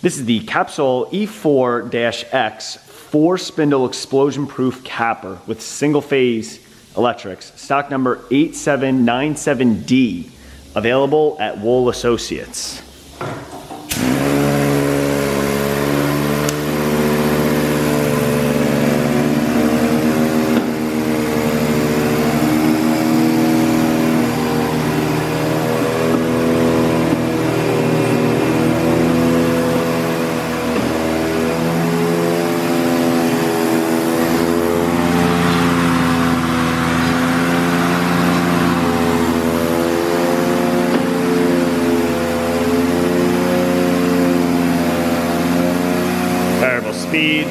This is the Kaps-All E4-X 4-spindle explosion-proof capper with single-phase electrics, stock number 8797D, available at Wool Associates. Variable speed.